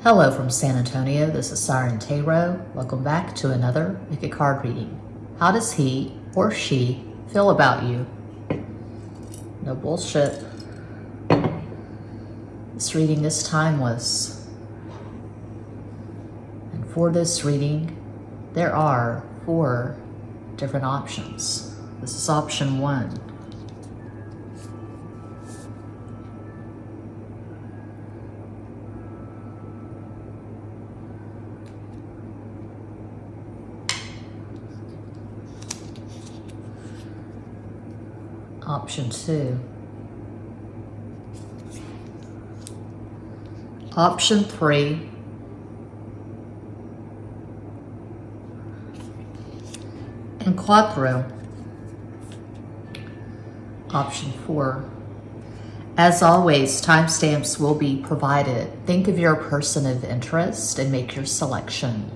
Hello from San Antonio, this is SIREN Tarot. Welcome back to another Make a Card reading. How does he or she feel about you? No bullshit. This reading is timeless. And for this reading, there are 4 different options. This is option 1. Option 2. Option 3. And Cuatro. Option 4. As always, timestamps will be provided. Think of your person of interest and make your selection.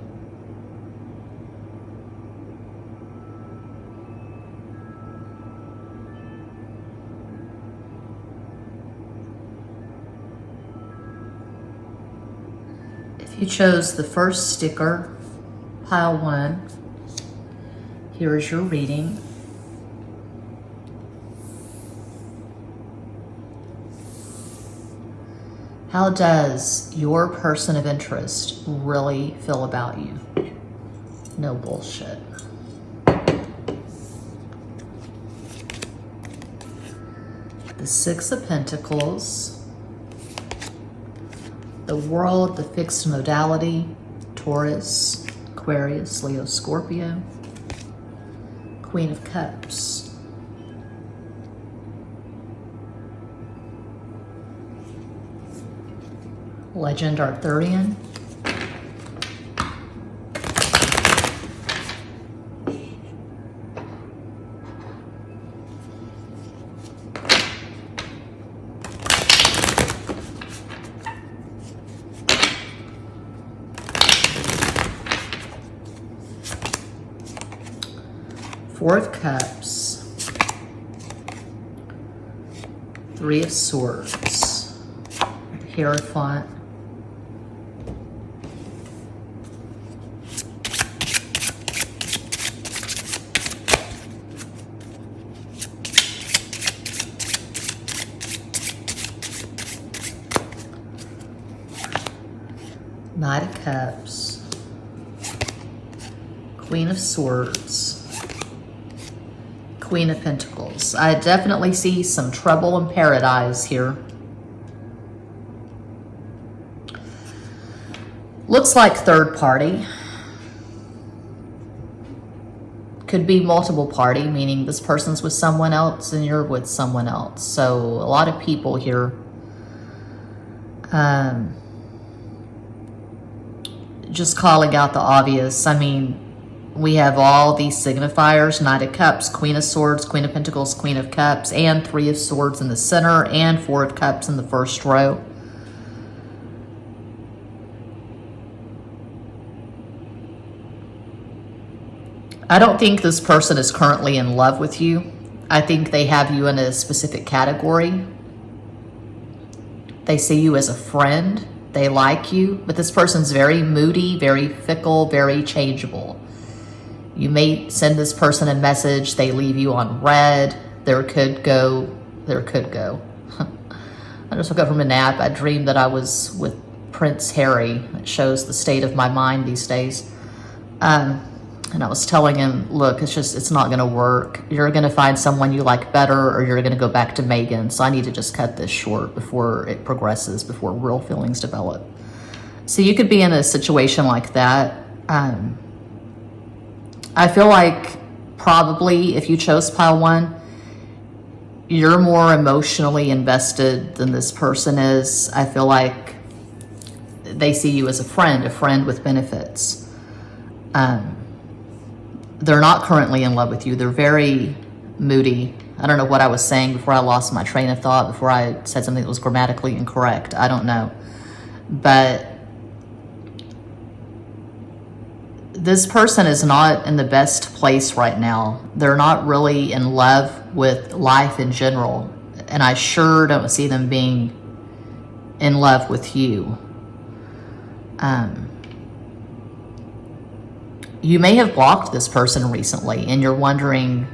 If you chose the first sticker, pile 1, here is your reading. How does your person of interest really feel about you? No bullshit. The 6 of Pentacles. The World, the fixed modality, Taurus, Aquarius, Leo, Scorpio, Queen of Cups. Legend Arthurian. Four of Cups, 3 of Swords, the Hierophant, Knight of Cups, Queen of Swords, Queen of Pentacles. I definitely see some trouble in paradise here. Looks like third party. Could be multiple party, meaning this person's with someone else and you're with someone else. So a lot of people here. Just calling out the obvious. I mean, we have all these signifiers: Knight of Cups, Queen of Swords, Queen of Pentacles, Queen of Cups, and 3 of Swords in the center, and 4 of Cups in the first row. I don't think this person is currently in love with you. I think they have you in a specific category. They see you as a friend. They like you, but this person's very moody, very fickle, very changeable. You may send this person a message, they leave you on red. There could go. I just woke up from a nap. I dreamed that I was with Prince Harry. It shows the state of my mind these days. And I was telling him, look, it's not gonna work. You're gonna find someone you like better, or you're gonna go back to Megan. So I need to just cut this short before it progresses, before real feelings develop. So you could be in a situation like that. I feel like probably if you chose pile 1, you're more emotionally invested than this person is. I feel like they see you as a friend with benefits. They're not currently in love with you. They're very moody. I don't know what I was saying before I lost my train of thought, before I said something that was grammatically incorrect. I don't know. But this person is not in the best place right now. They're not really in love with life in general. And I sure don't see them being in love with you. You may have blocked this person recently, and you're wondering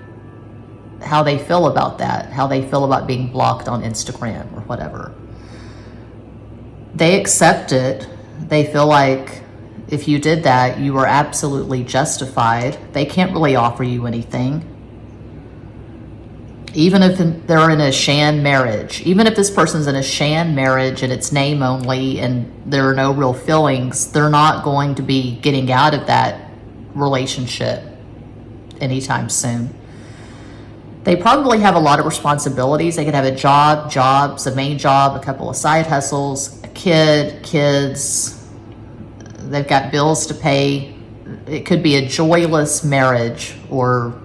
how they feel about that, how they feel about being blocked on Instagram or whatever. They accept it. They feel like if you did that, you were absolutely justified. They can't really offer you anything. Even if they're in a shan marriage, even if this person's in a shan marriage and it's name only and there are no real feelings, they're not going to be getting out of that relationship anytime soon. They probably have a lot of responsibilities. They could have a a main job, a couple of side hustles, a kid, kids. They've got bills to pay. It could be a joyless marriage or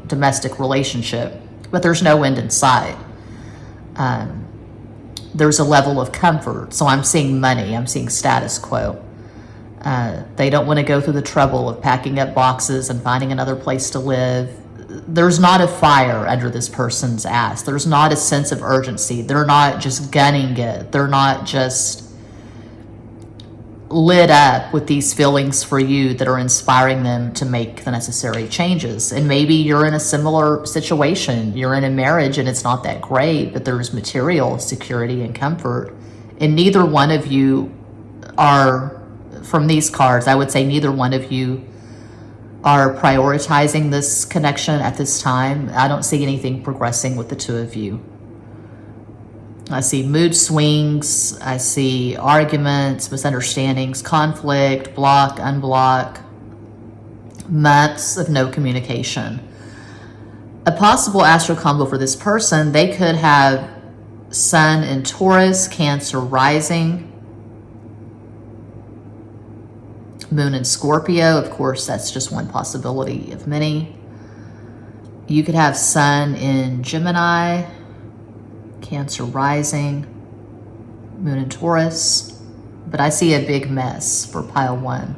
domestic relationship, but there's no end in sight. There's a level of comfort. So I'm seeing money. I'm seeing status quo. They don't want to go through the trouble of packing up boxes and finding another place to live. There's not a fire under this person's ass. There's not a sense of urgency. They're not just gunning it. They're not just lit up with these feelings for you that are inspiring them to make the necessary changes. And maybe you're in a similar situation. You're in a marriage and it's not that great, but there's material security and comfort. And neither one of you are, from these cards, I would say neither one of you are prioritizing this connection at this time. I don't see anything progressing with the two of you. I see mood swings, I see arguments, misunderstandings, conflict, block, unblock, months of no communication. A possible astro combo for this person, they could have Sun in Taurus, Cancer rising, Moon in Scorpio. Of course, that's just one possibility of many. You could have Sun in Gemini, Cancer rising, Moon in Taurus. But I see a big mess for pile one.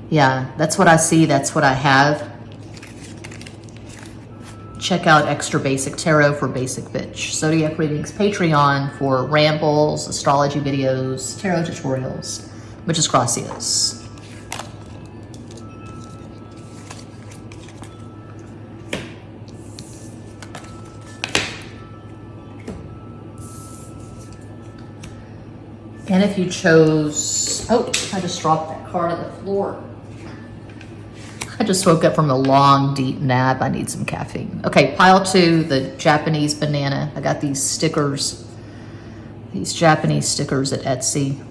Yeah, that's what I see. That's what I have. Check out Extra Basic Tarot for basic bitch zodiac readings, Patreon for rambles, astrology videos, tarot tutorials. Muchas gracias. And if you chose, oh, I just dropped that card on the floor. I just woke up from a long, deep nap. I need some caffeine. Okay, pile two, the Japanese banana. I got these stickers, these Japanese stickers at Etsy.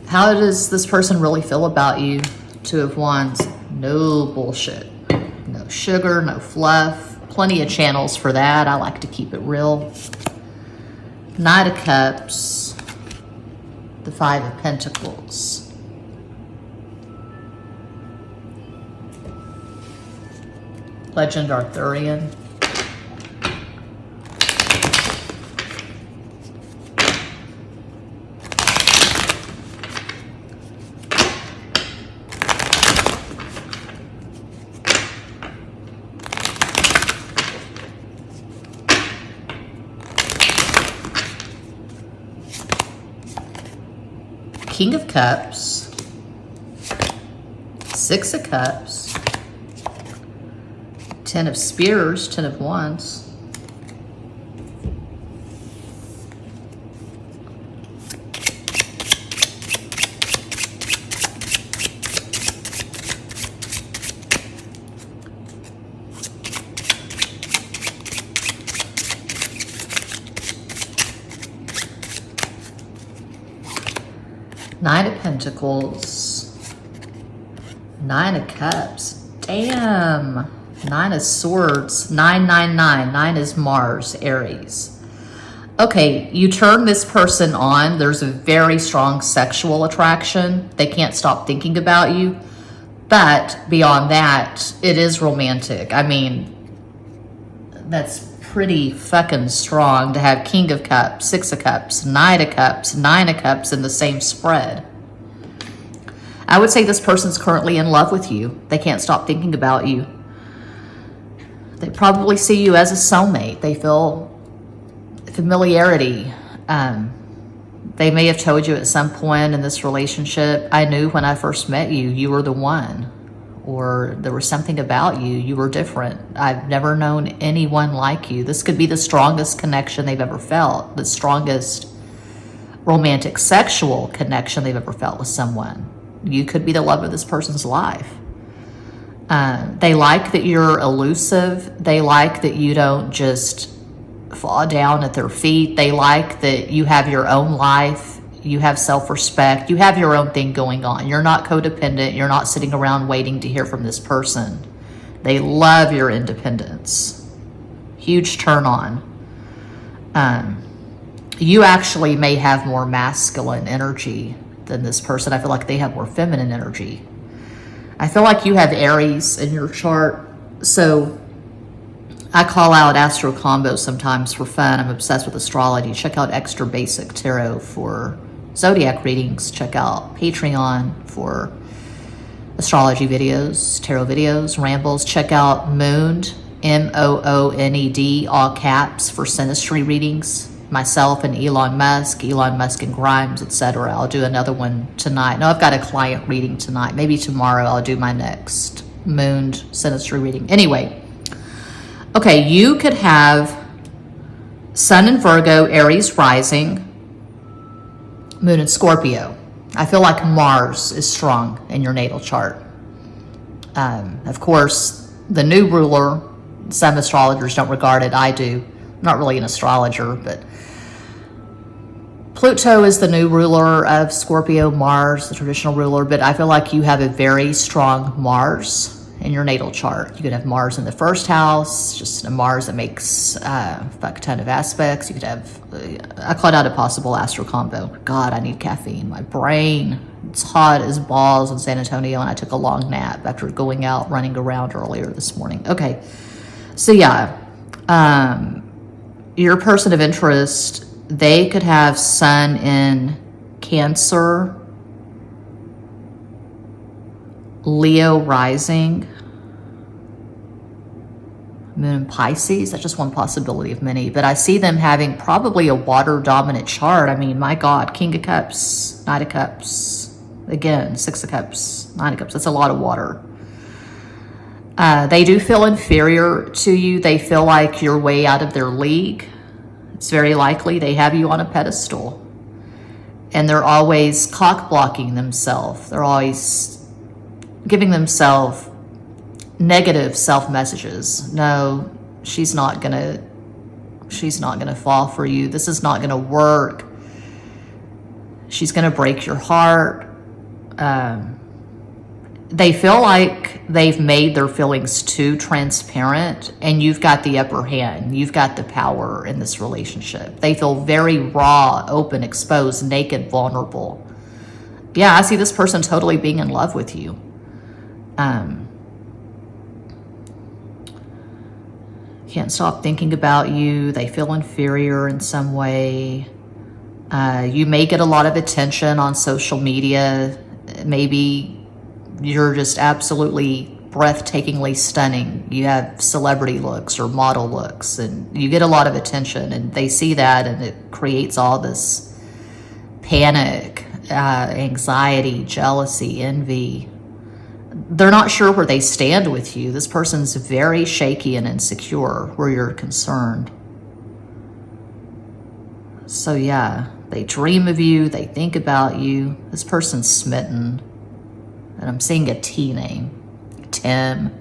How does this person really feel about you? Two of Wands, no bullshit. No sugar, no fluff. Plenty of channels for that. I like to keep it real. Knight of Cups, the Five of Pentacles. Legend Arthurian. King of Cups, Six of Cups, Ten of Spears, Ten of Wands, Nine of Pentacles, Nine of Cups. Damn. Nine of Swords, 999. Nine is Mars, Aries. Okay, you turn this person on. There's a very strong sexual attraction. They can't stop thinking about you. But beyond that, it is romantic. I mean, that's pretty fucking strong to have King of Cups, Six of Cups, Knight of Cups, Nine of Cups in the same spread. I would say this person's currently in love with you. They can't stop thinking about you. They probably see you as a soulmate. They feel familiarity. They may have told you at some point in this relationship, I knew when I first met you, you were the one. Or there was something about you, you were different. I've never known anyone like you. This could be the strongest connection they've ever felt, the strongest romantic sexual connection they've ever felt with someone. You could be the love of this person's life. They like that you're elusive. They like that you don't just fall down at their feet. They like that you have your own life. You have self-respect. You have your own thing going on. You're not codependent. You're not sitting around waiting to hear from this person. They love your independence. Huge turn on. You actually may have more masculine energy than this person. I feel like they have more feminine energy. I feel like you have Aries in your chart. So I call out astro combos sometimes for fun. I'm obsessed with astrology. Check out Extra Basic Tarot for zodiac readings. Check out Patreon for astrology videos, tarot videos, rambles. Check out Mooned, M-O-O-N-E-D, all caps, for synastry readings. Myself and Elon Musk and Grimes, etc. I'll do another one tonight. No, I've got a client reading tonight. Maybe tomorrow I'll do my next Mooned synastry reading. Anyway, okay, you could have Sun in Virgo, Aries rising, Moon in Scorpio. I feel like Mars is strong in your natal chart. Of course, the new ruler, some astrologers don't regard it. I do. I'm not really an astrologer, but Pluto is the new ruler of Scorpio, Mars, the traditional ruler, but I feel like you have a very strong Mars in your natal chart. You could have Mars in the first house, just a Mars that makes a fuck ton of aspects. You could have, I called out a possible astro combo. God, I need caffeine. My brain, it's hot as balls in San Antonio, and I took a long nap after going out running around earlier this morning. Okay, so yeah, your person of interest, they could have Sun in Cancer, Leo rising, Moon in Pisces. That's just one possibility of many, but I see them having probably a water dominant chart. I mean, my God, King of Cups, Knight of Cups, again, Six of Cups, Nine of Cups. That's a lot of water. They do feel inferior to you. They feel like you're way out of their league. It's very likely they have you on a pedestal, and they're always cock blocking themselves. They're always giving themselves negative self messages. No, she's not gonna fall for you. This is not gonna work. She's gonna break your heart. They feel like they've made their feelings too transparent, and you've got the upper hand. You've got the power in this relationship. They feel very raw, open, exposed, naked, vulnerable. Yeah, I see this person totally being in love with you. Can't stop thinking about you. They feel inferior in some way. You may get a lot of attention on social media. Maybe you're just absolutely breathtakingly stunning. You have celebrity looks or model looks, and you get a lot of attention, and they see that, and it creates all this panic, anxiety, jealousy, envy. They're not sure where they stand with you. This person's very shaky and insecure where you're concerned. So yeah, they dream of you, they think about you. This person's smitten. And I'm seeing a T name. Tim,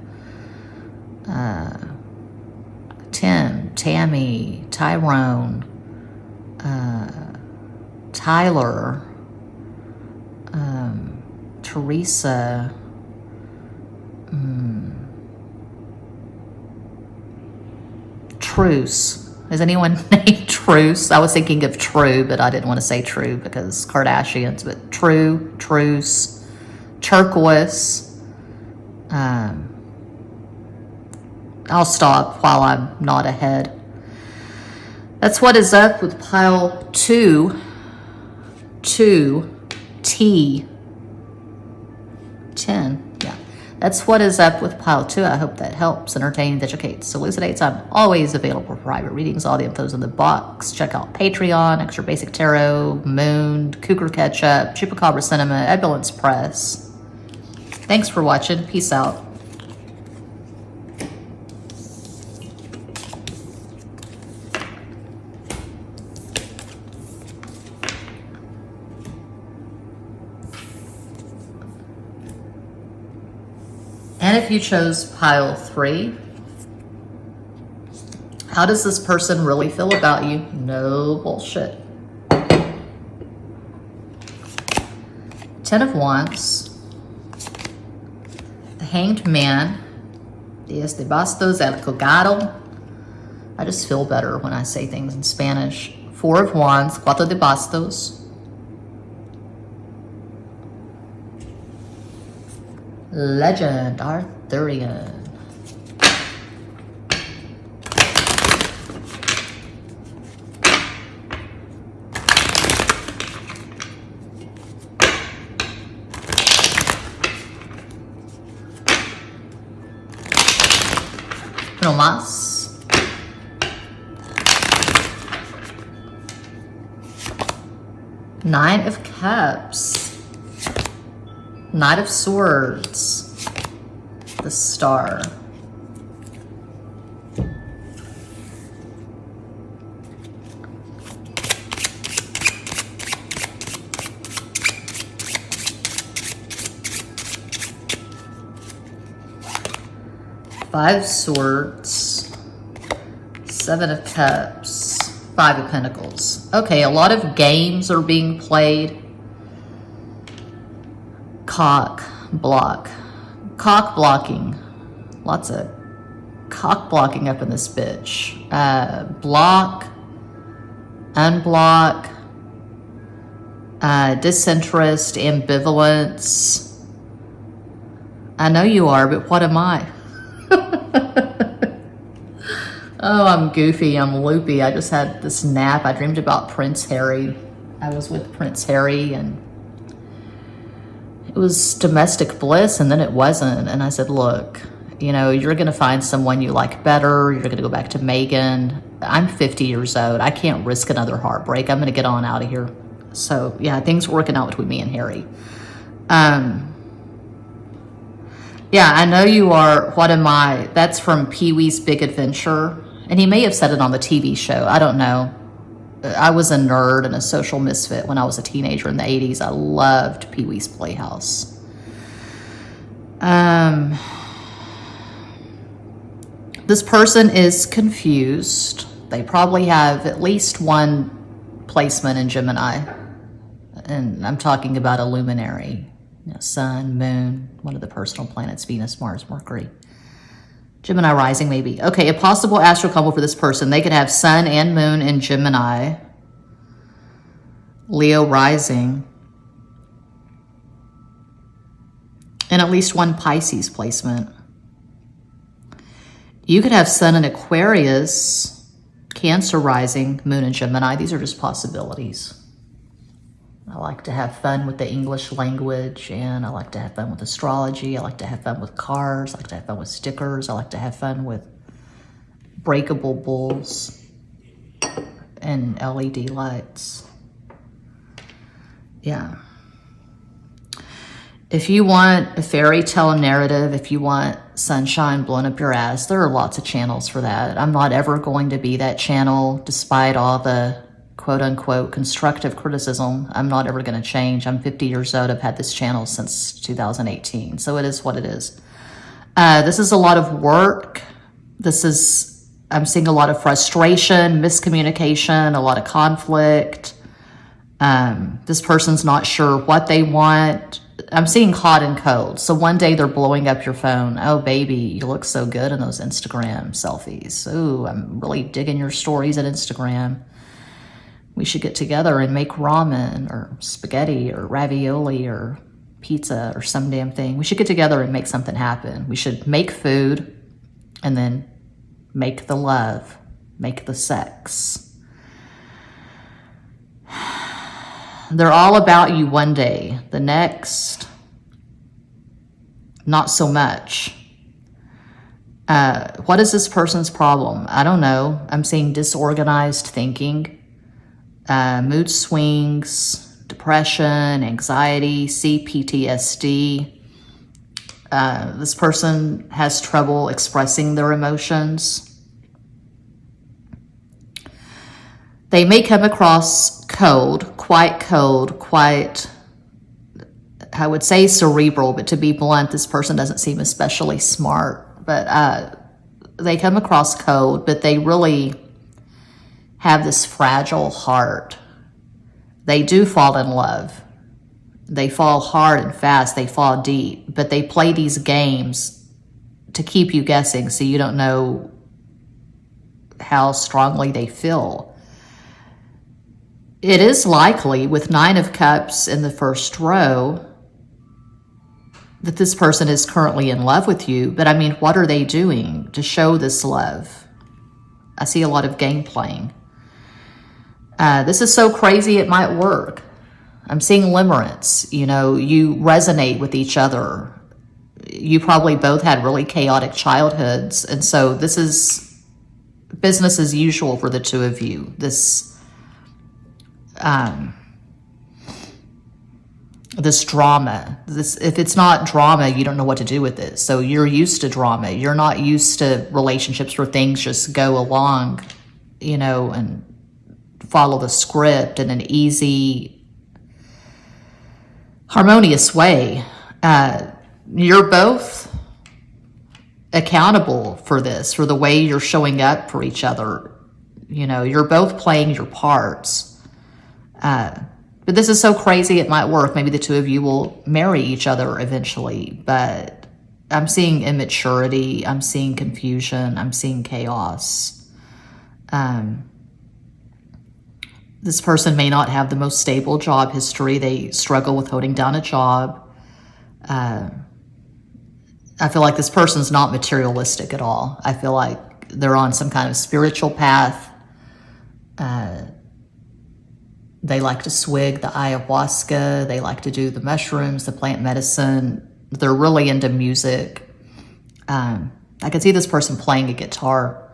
Tammy, Tyrone, Tyler, Teresa, Truce. Is anyone named Truce? I was thinking of True, but I didn't want to say True because Kardashians, but True, Truce, Turquoise. I'll stop while I'm not ahead. That's what is up with pile 2, 2, T, 10. Yeah, That's what is up with pile 2. I hope that helps, entertains, educates, elucidates. I'm always available for private readings. All the info's in the box. Check out Patreon, Extra Basic Tarot, Moon, Cougar Ketchup, Chupacabra Cinema, Ambulance Press. Thanks for watching. Peace out. And if you chose pile 3, how does this person really feel about you? No bullshit. 10 of Wands, the Hanged Man, Diez de Bastos, El Colgado. I just feel better when I say things in Spanish. 4 of Wands, Cuatro de Bastos. Legend, Arthurian. No más. Nine of Cups. Knight of Swords, the Star. Five Swords, Seven of Cups, Five of Pentacles. Okay, a lot of games are being played. Cock blocking, lots of cock blocking up in this bitch. Block, unblock, disinterest, ambivalence. I know you are, but what am I? Oh, I'm goofy, I'm loopy. I just had this nap. I dreamed about Prince Harry. I was with Prince Harry and it was domestic bliss, and then it wasn't. And I said, look, you know, you're going to find someone you like better. You're going to go back to Megan. I'm 50 years old. I can't risk another heartbreak. I'm going to get on out of here. So, yeah, things were working out between me and Harry. Yeah, I know you are. What am I? That's from Pee-wee's Big Adventure. And he may have said it on the TV show. I don't know. I was a nerd and a social misfit when I was a teenager in the 80s. I loved Pee-wee's Playhouse. This person is confused. They probably have at least one placement in Gemini. And I'm talking about a luminary. You know, Sun, Moon, one of the personal planets, Venus, Mars, Mercury. Gemini rising, maybe. Okay, a possible astral combo for this person. They could have Sun and Moon in Gemini. Leo rising. And at least one Pisces placement. You could have Sun in Aquarius, Cancer rising, Moon in Gemini. These are just possibilities. I like to have fun with the English language, and I like to have fun with astrology. I like to have fun with cars. I like to have fun with stickers. I like to have fun with breakable bulls and LED lights. Yeah. If you want a fairy tale narrative, if you want sunshine blown up your ass, there are lots of channels for that. I'm not ever going to be that channel despite all the quote-unquote constructive criticism. I'm not ever going to change. I'm 50 years old. I've had this channel since 2018. So it is what it is. This is a lot of work. I'm seeing a lot of frustration, miscommunication, a lot of conflict. This person's not sure what they want. I'm seeing hot and cold. So one day they're blowing up your phone. Oh, baby, you look so good in those Instagram selfies. Ooh, I'm really digging your stories at Instagram. We should get together and make ramen or spaghetti or ravioli or pizza or some damn thing. We should get together and make something happen. We should make food and then make the love, make the sex. They're all about you one day. The next, not so much. What is this person's problem? I don't know. I'm seeing disorganized thinking, mood swings, depression, anxiety, PTSD. This person has trouble expressing their emotions. They may come across cold, quite, I would say cerebral, but to be blunt, this person doesn't seem especially smart. But they come across cold, but they really have this fragile heart. They do fall in love. They fall hard and fast. They fall deep. But they play these games to keep you guessing so you don't know how strongly they feel. It is likely, with 9 of Cups in the first row, that this person is currently in love with you. But I mean, what are they doing to show this love? I see a lot of game playing. This is so crazy it might work. I'm seeing limerence. You know, you resonate with each other. You probably both had really chaotic childhoods. And so this is business as usual for the two of you. This drama, if it's not drama, you don't know what to do with it. So you're used to drama. You're not used to relationships where things just go along, you know, and follow the script in an easy, harmonious way. You're both accountable for this, for the way you're showing up for each other. You know, you're both playing your parts. But this is so crazy it might work. Maybe the two of you will marry each other eventually. But I'm seeing immaturity. I'm seeing confusion. I'm seeing chaos. This person may not have the most stable job history. They struggle with holding down a job. I feel like this person's not materialistic at all. I feel like they're on some kind of spiritual path. They like to swig the ayahuasca. They like to do the mushrooms, the plant medicine. They're really into music. I could see this person playing a guitar.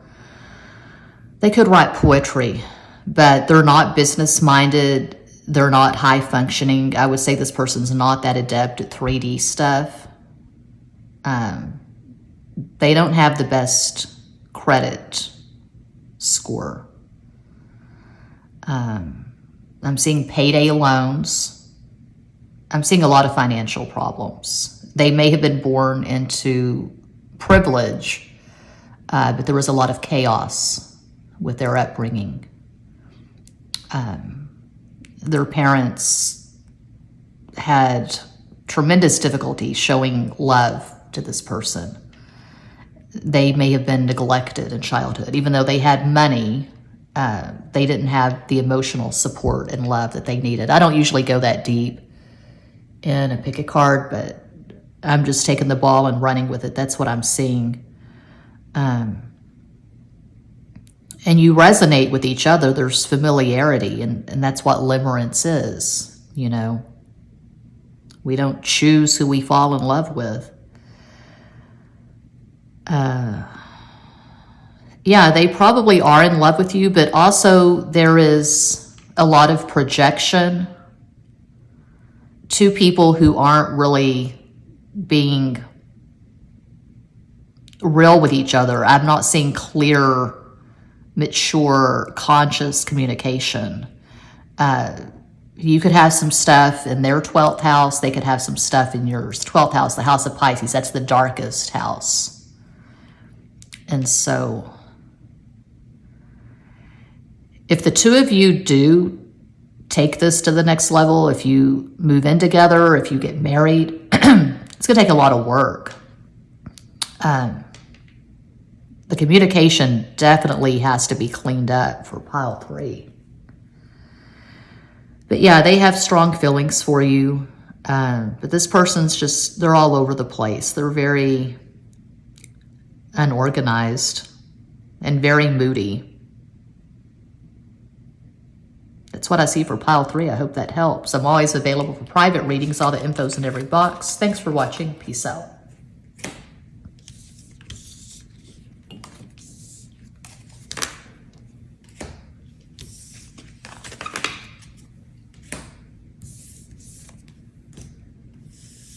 They could write poetry, but they're not business-minded. They're not high-functioning. I would say this person's not that adept at 3D stuff. They don't have the best credit score. I'm seeing payday loans. I'm seeing a lot of financial problems. They may have been born into privilege, but there was a lot of chaos with their upbringing. Their parents had tremendous difficulty showing love to this person. They may have been neglected in childhood. Even though they had money, they didn't have the emotional support and love that they needed. I don't usually go that deep in a pick a card, but I'm just taking the ball and running with it. That's what I'm seeing. And you resonate with each other. There's familiarity, and that's what limerence is, you know. We don't choose who we fall in love with. Yeah, they probably are in love with you, but also there is a lot of projection. Two people who aren't really being real with each other. I'm not seeing clear, mature, conscious communication. You could have some stuff in their 12th house. They could have some stuff in yours. 12th house, the house of Pisces, that's the darkest house. And so if the two of you do take this to the next level, if you move in together, if you get married, it's going to take a lot of work. The communication definitely has to be cleaned up for pile 3. But yeah, they have strong feelings for you. But this person's just, they're all over the place. They're very unorganized and very moody. That's what I see for pile 3. I hope that helps. I'm always available for private readings. All the info's in every box. Thanks for watching. Peace out.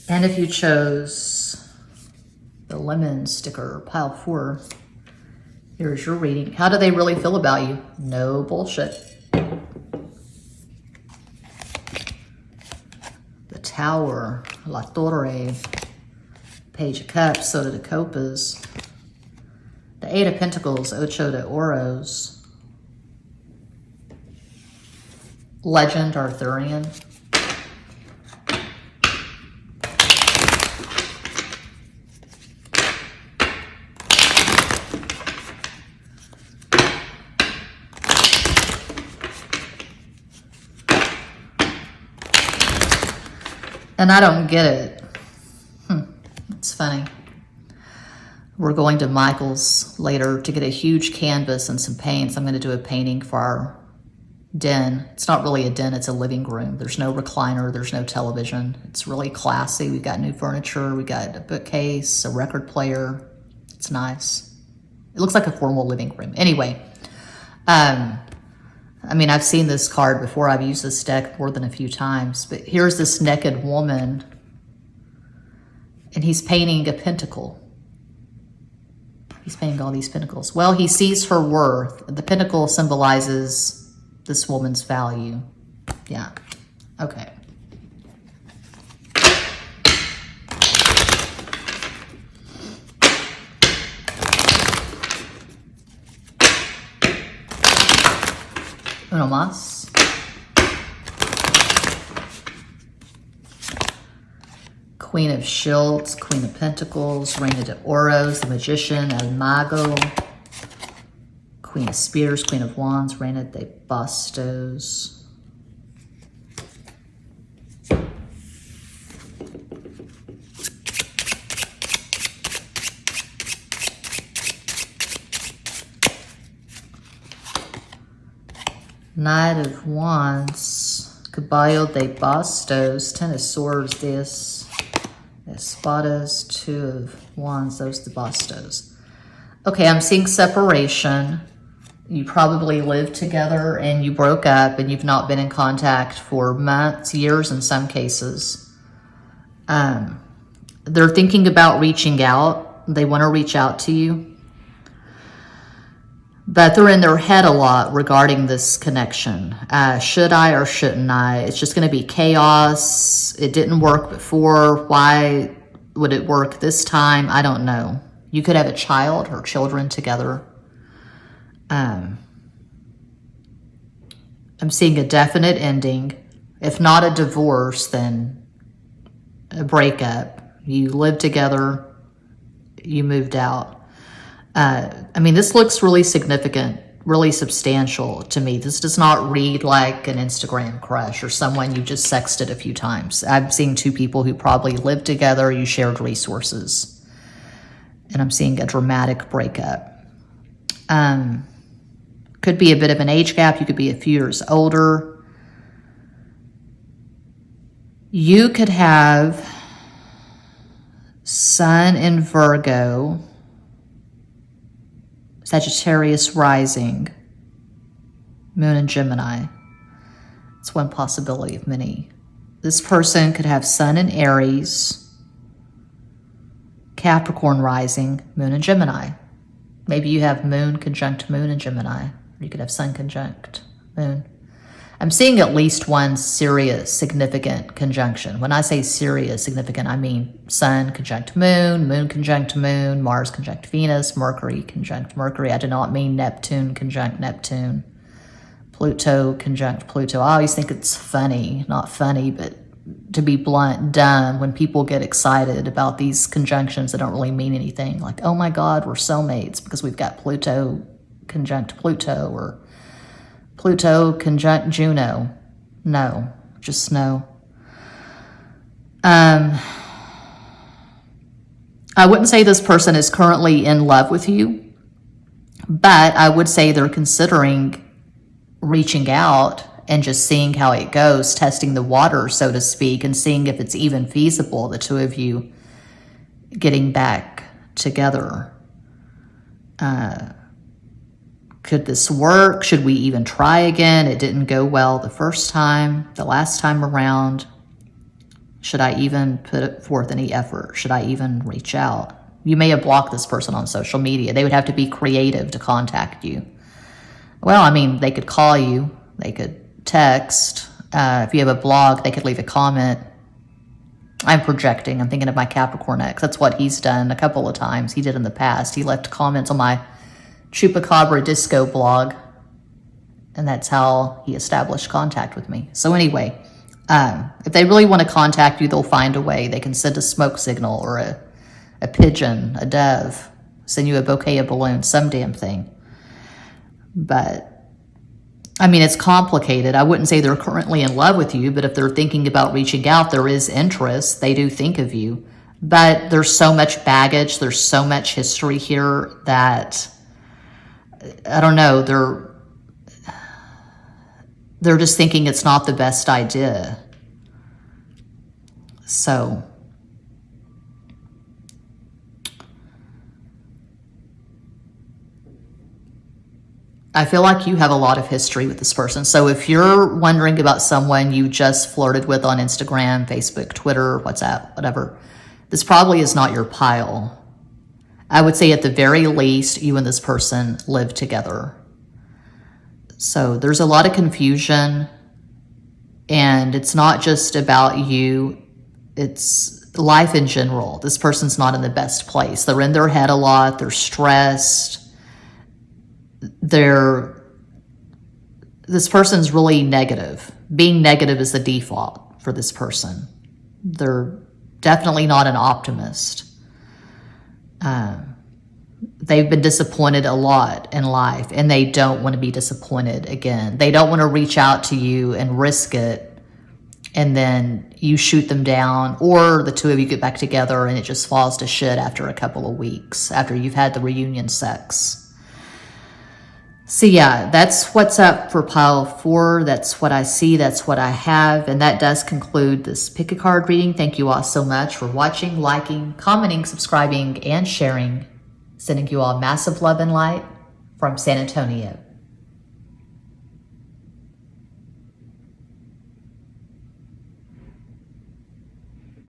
And if you chose the lemon sticker, pile 4, here's your reading. How do they really feel about you? No bullshit. The Tower, La Torre, Page of Cups, Soda de Copas, the 8 of Pentacles, Ocho de Oros, Legend, Arthurian, and I don't get it. It's funny. We're going to Michael's later to get a huge canvas and some paints. I'm going to do a painting for our den. It's not really a den, it's a living room. There's no recliner, there's no television. It's really classy. We've got new furniture, we got a bookcase, a record player. It's nice. It looks like a formal living room. Anyway, I mean, I've seen this card before. I've used this deck more than a few times, but here's this naked woman and he's painting a pentacle. He's painting all these pentacles. Well, he sees her worth. The pentacle symbolizes this woman's value. Yeah. Okay. Uno más. Queen of Shields, Queen of Pentacles, Reina de Oros, the Magician, El Mago, Queen of Spears, Queen of Wands, Reina de Bastos. Knight of Wands, Caballo de Bastos, Ten of Swords, this. Espadas, 2 of Wands, those the Bastos. Okay, I'm seeing separation. You probably lived together and you broke up and you've not been in contact for months, years in some cases. They're thinking about reaching out. They want to reach out to you. But they're in their head a lot regarding this connection. Should I or shouldn't I? It's just going to be chaos. It didn't work before. Why would it work this time? I don't know. You could have a child or children together. I'm seeing a definite ending. If not a divorce, then a breakup. You lived together. You moved out. I mean, this looks really significant, really substantial to me. This does not read like an Instagram crush or someone you just sexted a few times. I'm seeing 2 people who probably lived together, you shared resources. And I'm seeing a dramatic breakup. Could be a bit of an age gap. You could be a few years older. You could have Sun in Virgo, Sagittarius rising, Moon in Gemini. It's one possibility of many. This person could have Sun in Aries, Capricorn rising, Moon in Gemini. Maybe you have Moon conjunct Moon in Gemini. Or you could have Sun conjunct Moon. I'm seeing at least one serious, significant conjunction. When I say serious, significant, I mean Sun conjunct Moon, Moon conjunct Moon, Mars conjunct Venus, Mercury conjunct Mercury. I do not mean Neptune conjunct Neptune, Pluto conjunct Pluto. I always think it's funny, not funny, but to be blunt, dumb, when people get excited about these conjunctions that don't really mean anything. Like, oh my God, we're soulmates because we've got Pluto conjunct Pluto, or Pluto conjunct Juno. No, just no. I wouldn't say this person is currently in love with you, but I would say they're considering reaching out and just seeing how it goes, testing the water, so to speak, and seeing if it's even feasible, the 2 of you getting back together. Could this work? Should we even try again? It didn't go well the first time, the last time around. Should I even put forth any effort? Should I even reach out? You may have blocked this person on social media. They would have to be creative to contact you. Well, I mean, they could call you. They could text. If you have a blog, they could leave a comment. I'm projecting. I'm thinking of my Capricorn ex. That's what he's done a couple of times. He did in the past. He left comments on my Chupacabra Disco blog. And that's how he established contact with me. So anyway, if they really want to contact you, they'll find a way. They can send a smoke signal or a pigeon, a dove, send you a bouquet of balloons, some damn thing. But, I mean, it's complicated. I wouldn't say they're currently in love with you, but if they're thinking about reaching out, there is interest. They do think of you. But there's so much baggage. There's so much history here that, I don't know, they're just thinking it's not the best idea. So, I feel like you have a lot of history with this person. So if you're wondering about someone you just flirted with on Instagram, Facebook, Twitter, WhatsApp, whatever, this probably is not your pile. I would say at the very least, you and this person live together. So there's a lot of confusion, and it's not just about you, it's life in general. This person's not in the best place. They're in their head a lot, they're stressed. This person's really negative. Being negative is the default for this person. They're definitely not an optimist. They've been disappointed a lot in life, and they don't want to be disappointed again. They don't want to reach out to you and risk it, and then you shoot them down, or the two of you get back together and it just falls to shit after a couple of weeks, after you've had the reunion sex. So yeah, that's what's up for pile 4. That's what I see. That's what I have. And that does conclude this pick a card reading. Thank you all so much for watching, liking, commenting, subscribing, and sharing. Sending you all massive love and light from San Antonio.